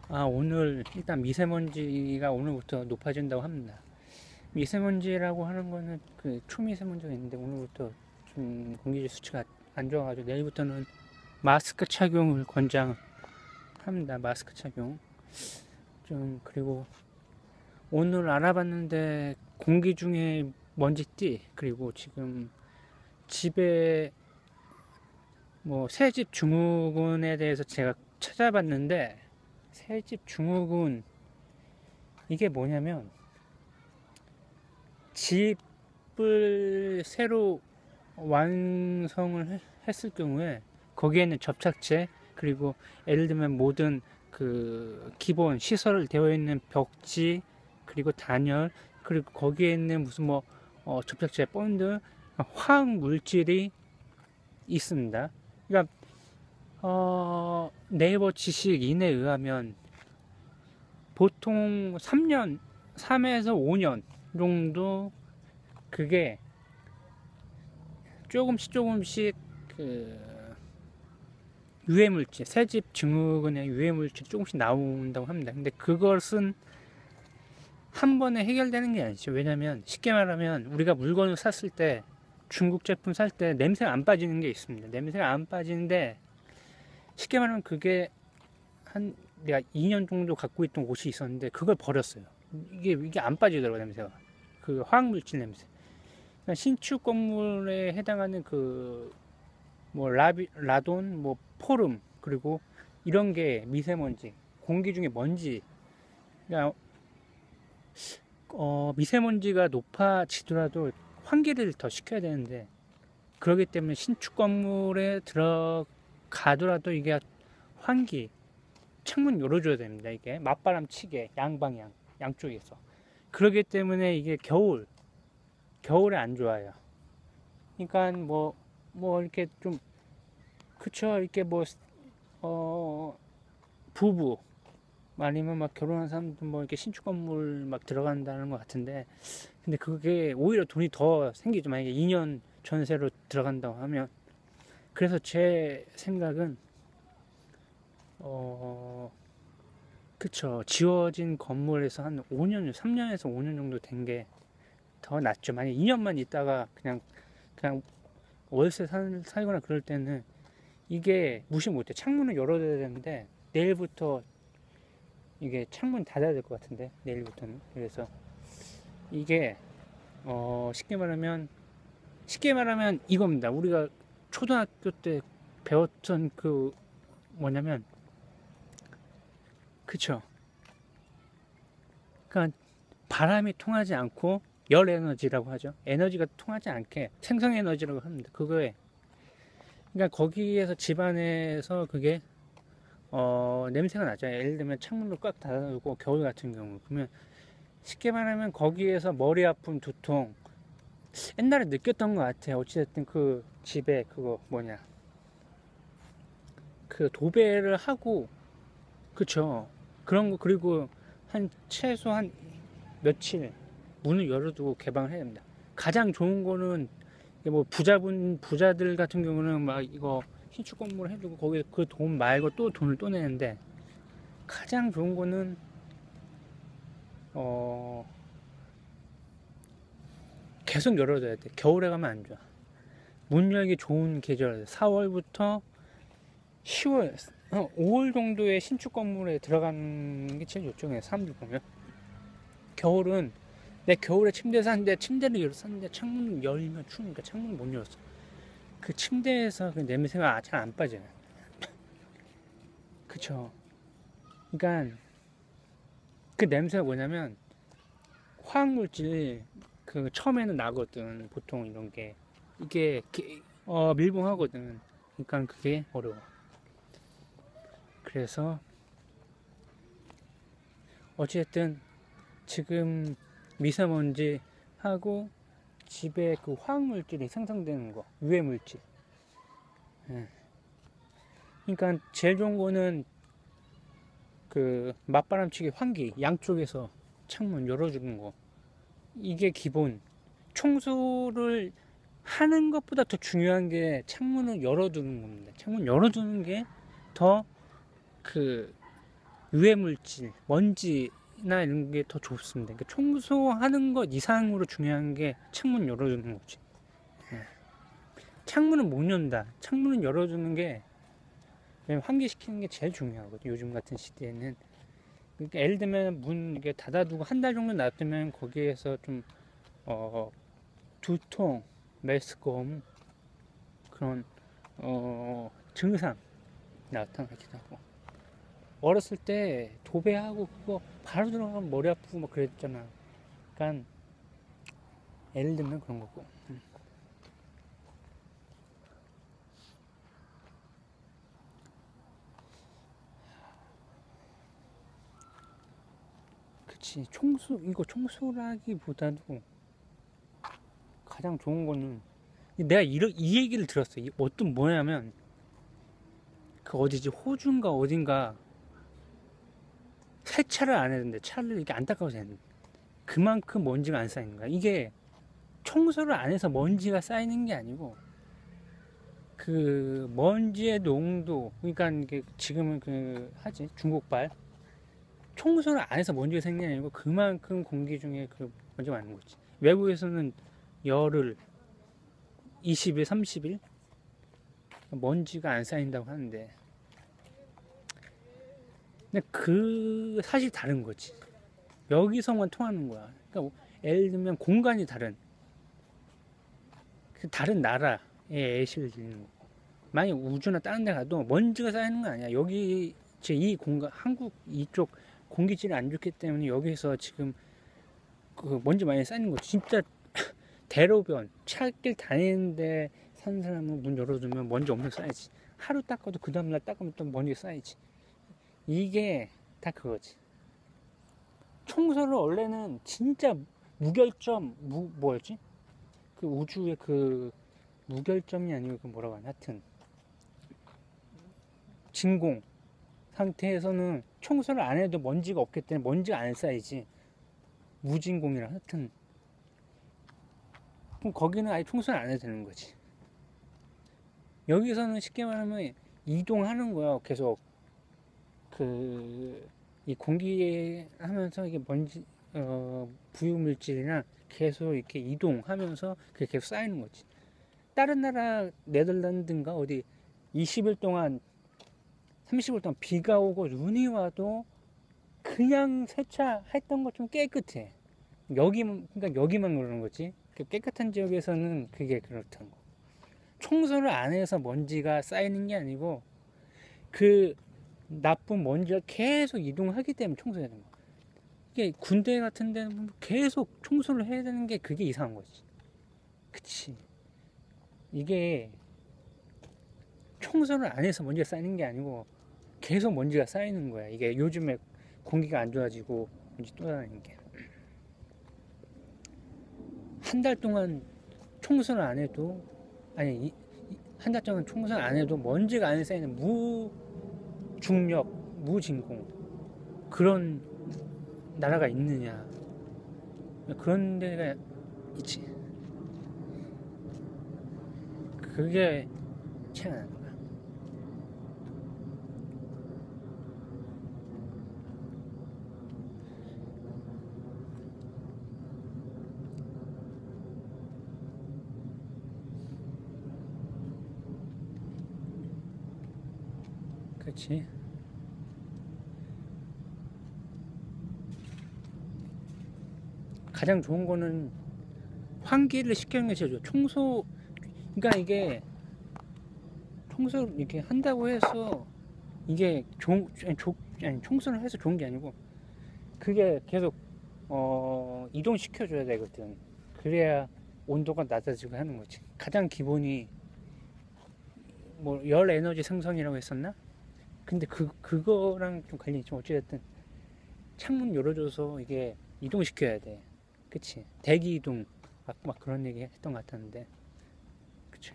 오늘 일단 미세먼지가 오늘부터 높아진다고 합니다. 미세먼지라고 하는 거는 그 초미세먼지가 있는데 오늘부터 좀 공기 수치가 안 좋아가지고 내일부터는 마스크 착용을 권장합니다. 마스크 착용. 좀 그리고 오늘 알아봤는데 공기 중에 먼지띠 그리고 지금 집에 뭐 새집 증후군에 대해서 제가 찾아봤는데 새집 증후군 이게 뭐냐면 집을 새로 완성을 했을 경우에 거기에는 접착제 그리고 예를 들면 모든 그 기본 시설 되어 있는 벽지 그리고 단열 그리고 거기에 있는 무슨 뭐 접착제 본드 화학 물질이 있습니다. 그러니까 네이버 지식인에 의하면 보통 3에서 5년 정도 그게 조금씩 그 유해물질, 새집 증후군의 유해물질이 조금씩 나온다고 합니다. 근데 그것은 한 번에 해결되는 게 아니죠. 왜냐면 쉽게 말하면 우리가 물건을 샀을 때 중국 제품 살 때 냄새가 안 빠지는 게 있습니다. 냄새가 안 빠지는데 쉽게 말하면 그게 내가 2년 정도 갖고 있던 옷이 있었는데 그걸 버렸어요. 이게 안 빠지더라고 냄새가. 그 화학물질 냄새. 그러니까 신축 건물에 해당하는 그 뭐 라돈, 뭐 포름 그리고 이런 게 미세먼지, 공기 중에 먼지. 그러니까 미세먼지가 높아지더라도 환기를 더 시켜야 되는데 그렇기 때문에 신축 건물에 들어가더라도 이게 환기 창문 열어줘야 됩니다. 이게 맞바람 치게 양방향 양쪽에서 그렇기 때문에 이게 겨울에 안 좋아요. 그러니까 뭐 이렇게 좀 그쵸 이렇게 부부 아니면 막 결혼한 사람들 뭐 이렇게 신축 건물 막 들어간다는 것 같은데 근데 그게 오히려 돈이 더 생기죠. 만약에 2년 전세로 들어간다고 하면 그래서 제 생각은 그쵸 지어진 건물에서 한 5년 3년에서 5년 정도 된 게 더 낫죠. 만약 2년만 있다가 그냥 월세 살거나 그럴 때는 이게 무시 못해. 창문을 열어둬야 되는데 내일부터 이게 창문 닫아야 될 것 같은데 내일부터는. 그래서 이게 쉽게 말하면 이겁니다. 우리가 초등학교 때 배웠던 그 뭐냐면 그쵸. 그러니까 바람이 통하지 않고 열 에너지라고 하죠. 에너지가 통하지 않게 생성 에너지라고 합니다. 그거에 그러니까 거기에서 집안에서 그게 냄새가 나죠. 예를 들면 창문을 꽉 닫아두고 겨울 같은 경우 그러면 쉽게 말하면 거기에서 머리 아픔 두통 옛날에 느꼈던 것 같아요. 어찌됐든 그 집에 그거 뭐냐 그 도배를 하고 그쵸 그런 거 그리고 한 최소한 며칠 문을 열어두고 개방을 해야 됩니다. 가장 좋은 거는 뭐 부자들 같은 경우는 막 이거 신축 건물 해두고 거기에 그 돈 말고 또 돈을 또 내는데 가장 좋은 거는 계속 열어둬야 돼. 겨울에 가면 안 좋아. 문 열기 좋은 계절 4월부터 10월 5월 정도의 신축 건물에 들어가는 게 제일 좋죠. 사람들 보면 겨울은 내 겨울에 침대 샀는데 침대를 열었는데 창문을 열면 추우니까 창문을 못 열었어. 그 침대에서 그 냄새가 잘 안 빠져요. 그쵸. 그러니까 그 냄새가 뭐냐면 화학물질 그 처음에는 나거든. 보통 이런 게 이게 밀봉하거든. 그러니까 그게 어려워. 그래서 어쨌든 지금 미세먼지하고 집에 그 화학물질이 생성되는 거 유해물질. 그러니까 제일 좋은 거는 그 맞바람치기 환기 양쪽에서 창문 열어주는 거 이게 기본. 청소를 하는 것보다 더 중요한 게 창문을 열어두는 겁니다. 창문 열어두는 게 더 그 유해물질, 먼지나 이런 게 더 좋습니다. 그러니까 청소하는 것 이상으로 중요한 게 창문 열어주는 거지. 창문은 못 연다. 창문은 열어주는 게 환기시키는 게 제일 중요하거든. 요즘 같은 시대에는. 그러니까 예를 들면 문 이렇게 닫아두고 한 달 정도 놔두면 거기에서 좀 두통, 메스꺼움 그런 증상 나타나기도 하고. 어렸을 때 도배하고 그거 바로 들어가면 머리 아프고 막 그랬잖아. 그러니까 예를 들면 그런 거고. 그치. 이거 청소라기보다도 가장 좋은 거는 내가 이 얘기를 들었어. 어떤 뭐냐면 그 어디지 호주인가 어딘가 세차를 안 했는데 차를 이렇게 안 닦아도 되는 그만큼 먼지가 안 쌓이는 거야. 이게 청소를 안 해서 먼지가 쌓이는 게 아니고 그 먼지의 농도 그러니까 이게 지금은 중국발 청소를 안 해서 먼지가 생기는 게 아니고 그만큼 공기 중에 그 먼지가 많은 거지. 외국에서는 열흘 20일 30일 먼지가 안 쌓인다고 하는데 근데 그 사실 다른 거지. 여기서만 통하는 거야. 그러니까 예를 들면 공간이 다른 그 다른 나라의 예시를 드리는 거. 만약 우주나 다른 데 가도 먼지가 쌓이는 거 아니야. 여기 이 공간 한국 이쪽 공기질이 안 좋기 때문에 여기서 지금 그 먼지 많이 쌓이는 거지. 진짜 대로변 차길 다니는데 사는 사람은 문 열어두면 먼지 엄청 쌓이지. 하루 닦아도 그 다음날 닦으면 또 먼지 쌓이지. 이게 다 그거지. 청소를 원래는 진짜 무결점 뭐였지? 그 우주의 그 무결점이 아니고 그 뭐라고 하나 하여튼 진공 상태에서는 청소를 안 해도 먼지가 없기 때문에 먼지가 안 쌓이지. 무진공이라 하여튼 그럼 거기는 아예 청소를 안 해도 되는 거지. 여기서는 쉽게 말하면 이동하는 거야. 계속 이 공기에 하면서 이게 먼지 부유물질이나 계속 이렇게 이동하면서 그게 계속 쌓이는 거지. 다른 나라 네덜란드인가 어디 20일 동안 30일 동안 비가 오고 눈이 와도 그냥 세차했던 것좀 깨끗해. 그러니까 여기만 그러는 거지. 깨끗한 지역에서는 그게 그렇다는 거. 청소를 안 해서 먼지가 쌓이는 게 아니고 그 나쁜 먼지가 계속 이동하기 때문에 청소해야 되는 거야. 이게 군대 같은 데는 계속 청소를 해야 되는 게 그게 이상한 거지. 그치. 이게 청소를 안 해서 먼지가 쌓이는 게 아니고 계속 먼지가 쌓이는 거야. 이게 요즘에 공기가 안 좋아지고 먼지 또 다니는 게. 한 달 동안 청소를 안 해도 한 달 동안 청소를 안 해도 먼지가 안에 쌓이는 무중력, 무진공 그런 나라가 있느냐. 그런 데가 있지. 그게 차이나는 거야. 그렇지. 가장 좋은 거는 환기를 시키는 게 제일 좋아. 그러니까 이게 청소를 이렇게 한다고 해서 이게 청소를 해서 좋은 게 아니고 그게 계속 이동시켜줘야 되거든. 그래야 온도가 낮아지고 하는 거지. 가장 기본이 뭐 열 에너지 생성이라고 했었나? 근데 그거랑 좀 관련이 좀 어찌됐든 창문 열어줘서 이게 이동시켜야 돼. 그치? 대기 이동 막 그런 얘기 했던 것 같았는데 그치?